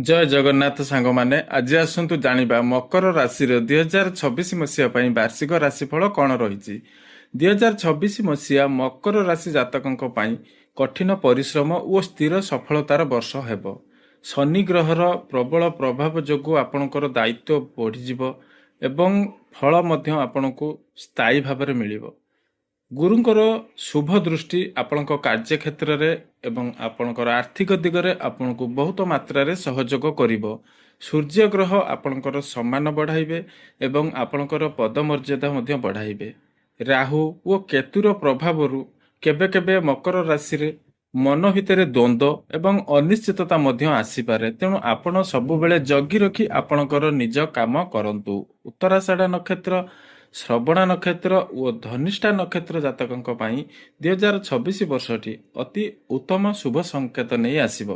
ଜୟ ଜଗନ୍ନାଥ ସାଙ୍ଗମାନେ ଆଜି ଆସନ୍ତୁ ଜାଣିବା ମକର ରାଶିର 2026 ମସିହା ପାଇଁ ବାର୍ଷିକ ରାଶିଫଳ କ'ଣ ରହିଛି। 2026 ମସିହା ମକର ରାଶି ଜାତକଙ୍କ ପାଇଁ କଠିନ ପରିଶ୍ରମ ଓ ସ୍ଥିର ସଫଳତାର ବର୍ଷ ହେବ। ଶନି ଗ୍ରହର ପ୍ରବଳ ପ୍ରଭାବ ଯୋଗୁଁ ଆପଣଙ୍କର ଦାୟିତ୍ୱ ବଢ଼ିଯିବ ଏବଂ ଫଳ ମଧ୍ୟ ଆପଣଙ୍କୁ ସ୍ଥାୟୀ ଭାବରେ ମିଳିବ। ଗୁରୁଙ୍କର ଶୁଭ ଦୃଷ୍ଟି ଆପଣଙ୍କ କାର୍ଯ୍ୟକ୍ଷେତ୍ରରେ ଏବଂ ଆପଣଙ୍କର ଆର୍ଥିକ ଦିଗରେ ଆପଣଙ୍କୁ ବହୁତ ମାତ୍ରାରେ ସହଯୋଗ କରିବ। ସୂର୍ଯ୍ୟ ଗ୍ରହ ଆପଣଙ୍କର ସମ୍ମାନ ବଢ଼ାଇବେ ଏବଂ ଆପଣଙ୍କର ପଦମର୍ଯ୍ୟାଦା ମଧ୍ୟ ବଢ଼ାଇବେ। ରାହୁ ଓ କେତୁର ପ୍ରଭାବରୁ କେବେ କେବେ ମକର ରାଶିରେ ମନ ଭିତରେ ଦ୍ୱନ୍ଦ୍ୱ ଏବଂ ଅନିଶ୍ଚିତତା ମଧ୍ୟ ଆସିପାରେ, ତେଣୁ ଆପଣ ସବୁବେଳେ ଜଗି ରଖି ଆପଣଙ୍କର ନିଜ କାମ କରନ୍ତୁ। ଉତ୍ତରାଷାଢ଼ ନକ୍ଷତ୍ର, ଶ୍ରବଣା ନକ୍ଷତ୍ର ଓ ଧନିଷ୍ଠା ନକ୍ଷତ୍ର ଜାତକଙ୍କ ପାଇଁ 2026 ବର୍ଷଟି ଅତି ଉତ୍ତମ ଶୁଭ ସଂକେତ ନେଇ ଆସିବ।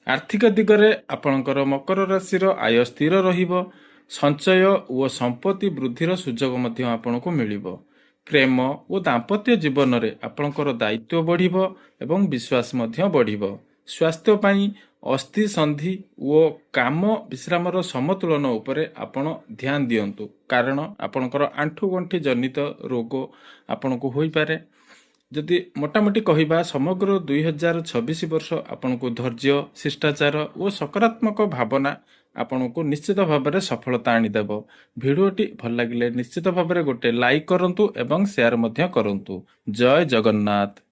ଆର୍ଥିକ ଦିଗରେ ଆପଣଙ୍କର ମକର ରାଶିର ଆୟ ସ୍ଥିର ରହିବ। ସଞ୍ଚୟ ଓ ସମ୍ପତ୍ତି ବୃଦ୍ଧିର ସୁଯୋଗ ମଧ୍ୟ ଆପଣଙ୍କୁ ମିଳିବ। ପ୍ରେମ ଓ ଦାମ୍ପତ୍ୟ ଜୀବନରେ ଆପଣଙ୍କର ଦାୟିତ୍ୱ ବଢ଼ିବ ଏବଂ ବିଶ୍ୱାସ ମଧ୍ୟ ବଢ଼ିବ। ସ୍ୱାସ୍ଥ୍ୟ ପାଇଁ ଅସ୍ଥି ସନ୍ଧି ଓ କାମ ବିଶ୍ରାମର ସମତୁଳନ ଉପରେ ଆପଣ ଧ୍ୟାନ ଦିଅନ୍ତୁ, କାରଣ ଆପଣଙ୍କର ଆଣ୍ଠୁଗଣ୍ଠି ଜନିତ ରୋଗ ଆପଣଙ୍କୁ ହୋଇପାରେ। ଯଦି ମୋଟାମୋଟି କହିବା, ସମଗ୍ର 2026 ବର୍ଷ ଆପଣଙ୍କୁ ଧୈର୍ଯ୍ୟ, ଶିଷ୍ଟାଚାର ଓ ସକାରାତ୍ମକ ଭାବନା ଆପଣଙ୍କୁ ନିଶ୍ଚିତ ଭାବରେ ସଫଳତା ଆଣିଦେବ। ଭିଡ଼ିଓଟି ଭଲ ଲାଗିଲେ ନିଶ୍ଚିତ ଭାବରେ ଗୋଟେ ଲାଇକ୍ କରନ୍ତୁ ଏବଂ ସେୟାର ମଧ୍ୟ କରନ୍ତୁ। ଜୟ ଜଗନ୍ନାଥ।